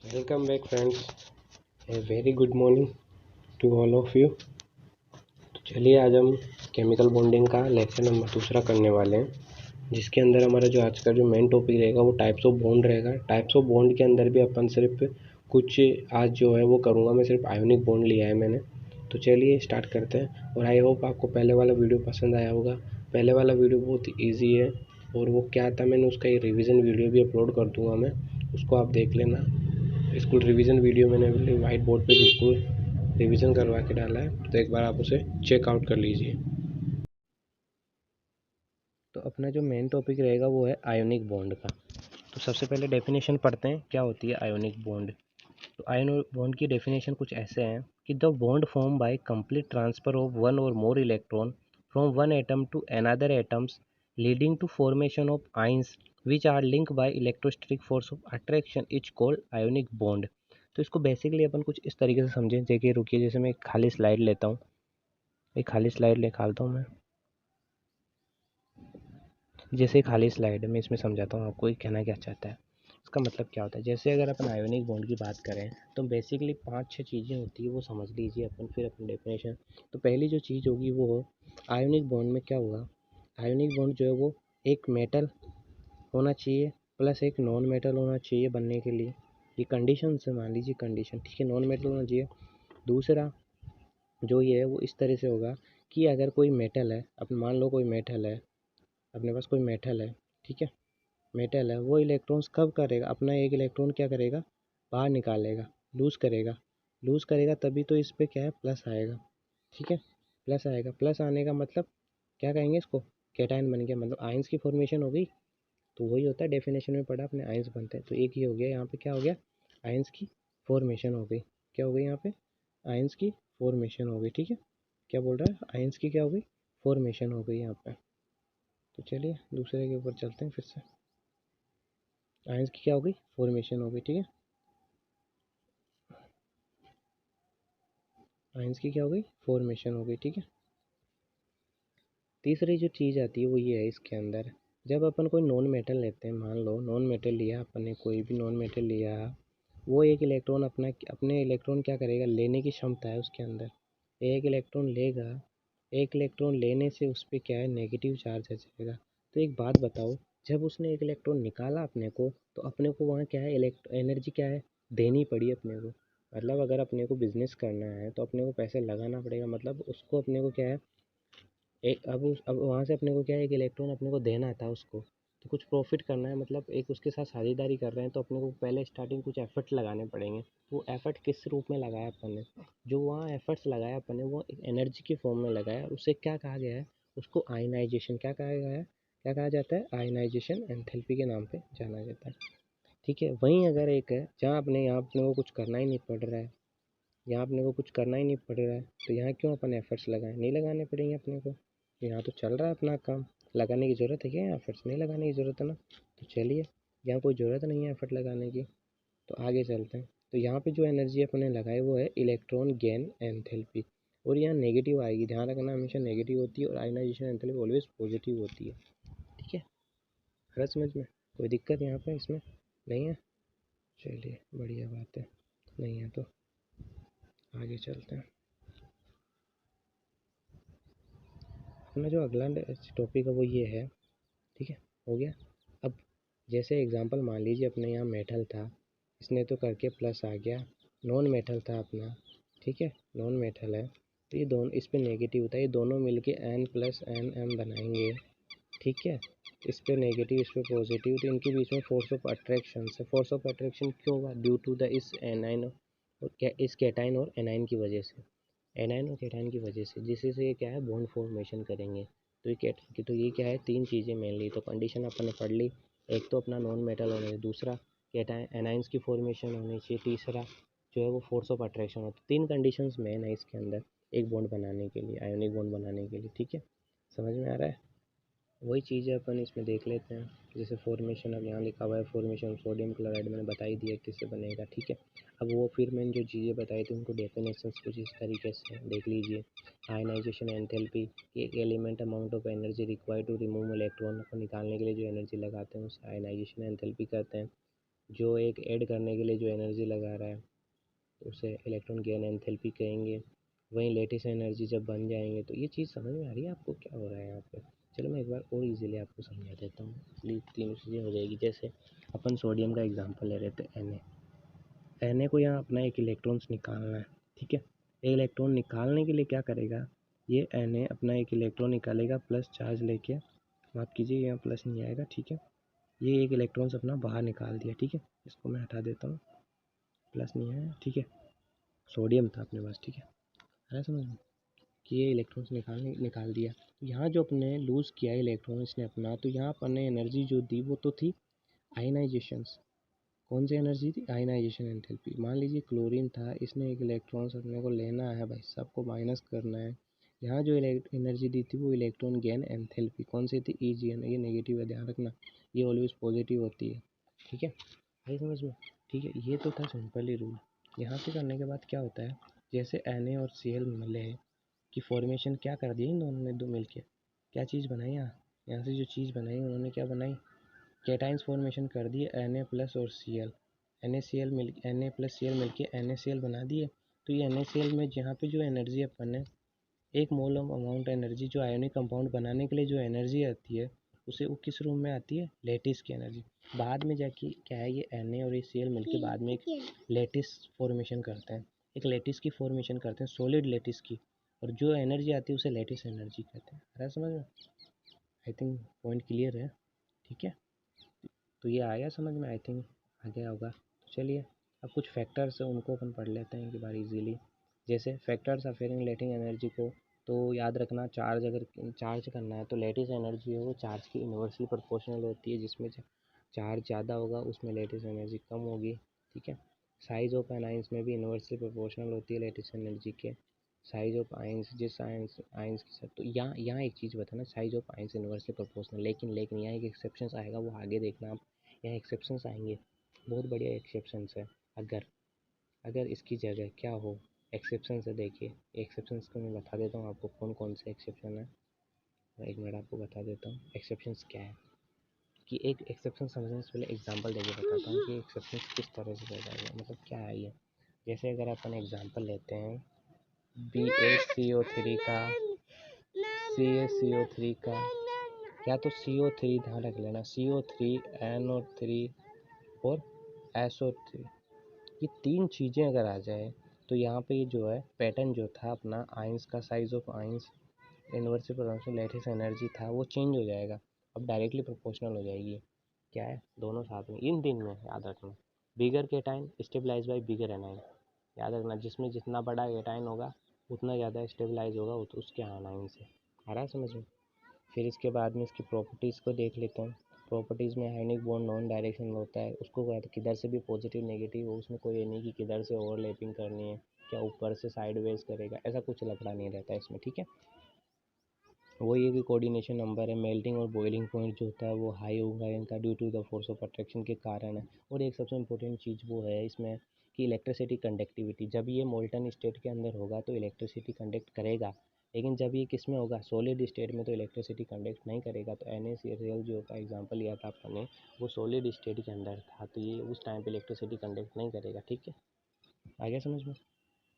Welcome back, friends. A very good morning to all of you. तो चलिए आज हम केमिकल बॉन्डिंग का लेक्चर नंबर दूसरा करने वाले हैं, जिसके अंदर हमारा जो आज का जो मेन टॉपिक रहेगा वो टाइप्स ऑफ बॉन्ड रहेगा। टाइप्स ऑफ बॉन्ड के अंदर भी अपन सिर्फ कुछ आज जो है वो करूँगा, मैं सिर्फ आयोनिक बॉन्ड लिया है मैंने। तो चलिए स्टार्ट करते हैं। और आई होप आपको पहले वाला वीडियो पसंद आया होगा। पहले वाला वीडियो बहुत ईजी है और वो क्या था, मैंने उसका एक रिवीजन वीडियो भी अपलोड कर दूँगा मैं, उसको आप देख लेना। इसको रिवीजन वीडियो मैंने वाइट बोर्ड पे बिल्कुल रिवीजन करवा के डाला है, तो एक बार आप उसे चेकआउट कर लीजिए। तो अपना जो मेन टॉपिक रहेगा वो है आयोनिक बॉन्ड का। तो सबसे पहले डेफिनेशन पढ़ते हैं क्या होती है आयोनिक बॉन्ड। तो आयोनिक बॉन्ड की डेफिनेशन कुछ ऐसे हैं कि the bond form by complete transfer of one or more electron from one atom to another atoms leading to formation of ions which are link by electrostatic force of attraction is called ionic bond. तो इसको basically अपन कुछ इस तरीके से समझें। देखिए रुकिए, जैसे मैं एक खाली स्लाइड लेता हूँ, एक खाली स्लाइड निकालता हूँ मैं, जैसे खाली स्लाइड है मैं इसमें समझाता हूँ आपको ये कहना क्या चाहता है, इसका मतलब क्या होता है। जैसे अगर अपन आयोनिक बॉन्ड की बात करें तो बेसिकली 5-6 चीज़ें होती है, वो समझ लीजिए अपन, फिर अपन डेफिनेशन। तो पहली जो चीज़ होगी वो हो आयोनिक बॉन्ड में क्या होगा। आयोनिक बॉन्ड जो है वो एक मेटल होना चाहिए प्लस एक नॉन मेटल होना चाहिए बनने के लिए। ये कंडीशन से मान लीजिए, कंडीशन ठीक है, नॉन मेटल होना चाहिए। दूसरा जो ये है वो इस तरह से होगा कि अगर कोई मेटल है, अपन मान लो कोई मेटल है, अपने पास कोई मेटल है, ठीक है, मेटल है, वो इलेक्ट्रॉन्स कब करेगा, अपना एक इलेक्ट्रॉन क्या करेगा, बाहर निकालेगा, लूज़ करेगा। लूज़ करेगा तभी तो इस पर क्या है, प्लस आएगा, ठीक है, प्लस आएगा। प्लस आने का मतलब क्या कहेंगे इसको, कैटायन बन गया, मतलब आयंस की फॉर्मेशन हो गई। तो वही होता है, डेफिनेशन में पढ़ा अपने, आयंस बनते हैं। तो एक ही हो गया यहाँ पे, क्या हो गया, आयंस की फॉर्मेशन हो गई। क्या हो गई यहाँ पे, आयंस की फॉर्मेशन हो गई, ठीक है। क्या बोल रहा है, आयंस की क्या हो गई, फॉर्मेशन हो गई यहाँ पे। तो चलिए दूसरे के ऊपर चलते हैं फिर से। आयंस की क्या हो गई, फॉर्मेशन हो गई, ठीक है। आयंस की क्या हो गई, फॉर्मेशन हो गई, ठीक है। तीसरी जो चीज़ आती है वो ये है इसके अंदर, जब अपन कोई नॉन मेटल लेते हैं, मान लो नॉन मेटल लिया अपन ने, कोई भी नॉन मेटल लिया, वो एक इलेक्ट्रॉन अपना अपने इलेक्ट्रॉन क्या करेगा, लेने की क्षमता है उसके अंदर, एक इलेक्ट्रॉन लेगा। एक इलेक्ट्रॉन लेने से उस पर क्या है, नेगेटिव चार्ज आ जाएगा। तो एक बात बताओ, जब उसने एक इलेक्ट्रॉन निकाला अपने को, तो अपने को वहाँ क्या है, एनर्जी क्या है, देनी पड़ी अपने को। मतलब अगर अपने को बिजनेस करना है तो अपने को पैसे लगाना पड़ेगा, मतलब उसको अपने को क्या है, एक अब वहाँ से अपने को क्या है, एक इलेक्ट्रॉन अपने को देना था उसको, तो कुछ प्रॉफिट करना है, मतलब एक उसके साथ साझेदारी कर रहे हैं, तो अपने को पहले स्टार्टिंग कुछ एफर्ट लगाने पड़ेंगे। तो वो एफर्ट किस रूप में लगाया अपन ने, जो वहाँ एफर्ट्स लगाया अपन ने वो एक एनर्जी की फॉर्म में लगाया। उसे क्या कहा गया है, उसको आयनाइजेशन क्या कहा गया है, क्या कहा जाता है, आयनाइजेशन एंथैल्पी के नाम पे जाना जाता है, ठीक है। वहीं अगर एक है जहाँ अपने यहाँ अपने को कुछ करना ही नहीं पड़ रहा है, यहाँ अपने को कुछ करना ही नहीं पड़ रहा है, तो यहाँ क्यों अपन एफर्ट्स लगाएं, नहीं लगाने पड़ेंगे अपने को। यहाँ तो चल रहा है अपना काम, लगाने की ज़रूरत है क्या, यहाँ एफर्ट्स नहीं लगाने की ज़रूरत है ना। तो चलिए, यहाँ कोई ज़रूरत नहीं है एफर्ट लगाने की, तो आगे चलते हैं। तो यहाँ पे जो एनर्जी अपने लगाई वो है इलेक्ट्रॉन गेन एंथैल्पी, और यहाँ नेगेटिव आएगी, ध्यान रखना, हमेशा नेगेटिव होती है, और आयनाइजेशन एंथैल्पी ऑलवेज पॉजिटिव होती है, ठीक है। हर समझ में कोई दिक्कत यहाँ पे इसमें नहीं है, चलिए बढ़िया बात है, नहीं है तो आगे चलते हैं। अपना जो अगला टॉपिक है वो ये है, ठीक है, हो गया। अब जैसे एग्जांपल मान लीजिए अपने यहाँ मेटल था, इसने तो करके प्लस आ गया, नॉन मेटल था अपना, ठीक है, नॉन मेटल है, तो ये दोनों इस पे नेगेटिव होता है, ये दोनों मिलके एन प्लस एन एम बनाएंगे, ठीक है। इस पे नेगेटिव इस पे पॉजिटिव, तो इनके बीच में फोर्स ऑफ अट्रैक्शन से, फोर्स ऑफ अट्रैक्शन क्यों हुआ, ड्यू टू द इस एनाइन और क्या, इस कैटाइन और एनाइन की वजह से, एनाइन और कैटाइन की वजह से, जिससे से ये क्या है, बॉन्ड फॉर्मेशन करेंगे। तो ये तो ये क्या है, तीन चीज़ें मेनली, तो कंडीशन अपन ने पढ़ ली। एक तो अपना नॉन मेटल होने, दूसरा कैटाइन एनाइंस की फॉर्मेशन होनी चाहिए, तीसरा जो है वो फोर्स ऑफ अट्रैक्शन होता है। तीन कंडीशंस मेन है इसके अंदर एक बॉन्ड बनाने के लिए, आयोनिक बॉन्ड बनाने के लिए, ठीक है, समझ में आ रहा है। वही चीज़ें अपन इसमें देख लेते हैं, जैसे फॉर्मेशन, अब यहाँ लिखा हुआ है फॉर्मेशन सोडियम क्लोराइड, मैंने बता ही दिया किससे बनेगा, ठीक है। अब वो फिर मैंने जो चीज़ें बताई थी उनको डेफिनेशंस कुछ इस तरीके से देख लीजिए। आयनाइजेशन एंथैल्पी, एक element amount of energy required to remove electron को निकालने के लिए जो एनर्जी लगाते हैं उसे आयनाइजेशन एंथैल्पी कहते हैं। जो एक ऐड करने के लिए जो एनर्जी लगा रहा है तो उसे इलेक्ट्रॉन गेन एंथैल्पी कहेंगे। वहीं लेटिस एनर्जी जब बन जाएंगे तो ये चीज़ समझ में आ रही है आपको क्या हो रहा है यहाँ पे? चलो मैं एक बार और इजीली आपको समझा देता हूँ, इसलिए तीनों चीज़ें हो जाएगी। जैसे अपन सोडियम का एग्जांपल ले रहे थे, Na को यहाँ अपना एक इलेक्ट्रॉन्स निकालना है, ठीक है। एक इलेक्ट्रॉन निकालने के लिए क्या करेगा, ये Na अपना एक इलेक्ट्रॉन निकालेगा प्लस चार्ज लेके, माफ़ कीजिए यहाँ प्लस नहीं आएगा, ठीक है। ये एक इलेक्ट्रॉन्स अपना बाहर निकाल दिया, ठीक है। इसको मैं हटा देता हूँ, प्लस नहीं आया, ठीक है। सोडियम था अपने पास, ठीक है। है समझ में कि ये इलेक्ट्रॉन्स निकाल दिया। यहाँ जो अपने लूज़ किया इलेक्ट्रॉन्स ने अपना, तो यहाँ पर ने एनर्जी जो दी वो तो थी आयनाइजेशंस। कौन सी एनर्जी थी? Ionization enthalpy. मान लीजिए क्लोरीन था, इसने एक इलेक्ट्रॉन्स अपने को लेना है भाई, सबको माइनस करना है। यहाँ जो एनर्जी दी थी वो इलेक्ट्रॉन गेन एंथैल्पी कौन सी थी? EGN। ये नेगेटिव है, ध्यान रखना, ये ऑलवेज पॉजिटिव होती है, ठीक है। भाई समझ में, ठीक है। ये तो था सिंपल ही रूल। यहाँ से करने के बाद क्या होता है, जैसे Na और Cl मिले की फॉर्मेशन क्या कर दी इन दोनों ने, दो मिलके क्या चीज़ बनाई यहाँ से जो चीज़ बनाई उन्होंने क्या बनाई, कैटाइंस फॉर्मेशन कर दिए Na प्लस और Cl। Na प्लस Cl मिलके NaCl बना दिए। तो ये NaCl में जहाँ पे जो एनर्जी अपन ने एक मोल अमाउंट एनर्जी जो आयोनिक कंपाउंड बनाने के लिए जो एनर्जी आती है उसे वो किस रूप में आती है? लेटिस की एनर्जी। बाद में जाके क्या है, ये Na और ये Cl मिलके बाद में एक लेटिस फॉर्मेशन करते हैं, एक लेटिस की फॉर्मेशन करते हैं, सॉलिड लेटिस की। और जो एनर्जी आती है उसे लेटिस एनर्जी कहते हैं। आ समझ में? आई थिंक पॉइंट क्लियर है, ठीक है। तो ये आ गया समझ में, आई थिंक आ गया होगा। तो चलिए अब कुछ फैक्टर्स है उनको अपन पढ़ लेते हैं एक बार इजीली। जैसे फैक्टर्स अफेयरिंग लेटिंग एनर्जी को तो याद रखना, चार्ज अगर चार्ज करना है तो लेटिस एनर्जी है वो चार्ज की इन्वर्सली प्रोपोर्शनल होती है, जिसमें चार्ज ज़्यादा होगा उसमें लेटिस एनर्जी कम होगी, ठीक है। साइज ऑफ एनाइंस में भी इन्वर्सली प्रोपोर्शनल होती है लेटिस एनर्जी के साइज ऑफ आइंस, जिस आइंस के साथ। तो यहाँ एक चीज़ बताना, size of ions inversely proportional, लेकिन यहाँ एक एक्सेप्शन आएगा, वो आगे देखना आप। यहाँ एक्सेप्शंस आएंगे, बहुत बढ़िया एक्सेप्शंस है। अगर अगर इसकी जगह क्या हो, एक्सेप्शंस है, देखिए एक्सेप्शंस को मैं बता देता हूँ आपको कौन कौन से एक्सेप्शन है। एक मिनट आपको बता देता हूँ एक्सेप्शंस क्या है। कि एक एक्सेप्शन समझने से पहले एग्जांपल देके बताता हूँ कि एक्सेप्शंस किस तरह से पैदा हुआ, मतलब क्या है ये। जैसे अगर अपन एग्जांपल लेते हैं BaCO3 का, CaCO3 का, या तो CO3, ध्यान रख लेना, CO3 NO3 और SO3, ये तीन चीज़ें अगर आ जाए तो यहाँ पे ये जो है पैटर्न जो था अपना आइंस का, size of ions, inversely proportional lattice energy था, वो चेंज हो जाएगा। अब डायरेक्टली प्रोपोर्शनल हो जाएगी। क्या है, दोनों साथ में, इन दिन में याद रखना। बिगर केटाइन स्टेबलाइज बाय बिगर एनाइन, याद रखना, जिसमें जितना बड़ा केटाइन होगा उतना ज़्यादा स्टेबलाइज होगा उसके आनाइन से। आ रहा है समझ में? फिर इसके बाद में इसकी प्रॉपर्टीज़ को देख लेते हैं। प्रॉपर्टीज़ में आयनिक बॉन्ड नॉन डायरेक्शन में होता है, उसको किधर से भी पॉजिटिव नेगेटिव हो, उसमें कोई ये नहीं कि किधर से ओवरलैपिंग करनी है, क्या ऊपर से साइडवेज करेगा, ऐसा कुछ लफड़ा नहीं रहता है इसमें, ठीक है। वो ये कि कोऑर्डिनेशन नंबर है, मेल्टिंग और बॉइलिंग पॉइंट जो होता है वो हाई होगा इनका due to the force of attraction के कारण है। और एक सबसे इम्पोर्टेंट चीज़ वो है इसमें कि इलेक्ट्रिसिटी कंडक्टिविटी, जब ये मोल्टन स्टेट के अंदर होगा तो इलेक्ट्रिसिटी कंडक्ट करेगा, लेकिन जब ये किस में होगा, सॉलिड स्टेट में, तो इलेक्ट्रिसिटी कंडक्ट नहीं करेगा। तो NaCl जो का एग्जाम्पल लिया था आपने, वो सॉलिड स्टेट के अंदर था, तो ये उस टाइम पे इलेक्ट्रिसिटी कंडक्ट नहीं करेगा, ठीक है। आ गया समझ में?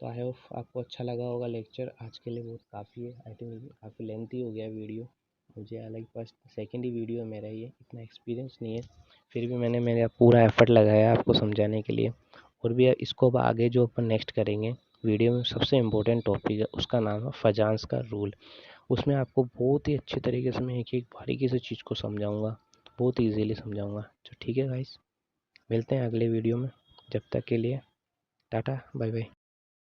तो आई होप आपको अच्छा लगा होगा लेक्चर। आज के लिए बहुत काफ़ी है, आई थिंक काफ़ी लेंथी हो गया वीडियो। मुझे हालांकि फर्स्ट सेकेंड ही वीडियो है मेरा, ये इतना एक्सपीरियंस नहीं है, फिर भी मैंने मेरा पूरा एफर्ट लगाया आपको समझाने के लिए। और भी इसको आगे जो अपन नेक्स्ट करेंगे वीडियो में, सबसे इम्पोर्टेंट टॉपिक है, उसका नाम है फजांस का रूल। उसमें आपको बहुत ही अच्छे तरीके से मैं एक एक बारीकी से चीज़ को समझाऊँगा, बहुत ईजीली समझाऊँगा। तो ठीक है गाइस, मिलते हैं अगले वीडियो में, जब तक के लिए टाटा बाय बाय।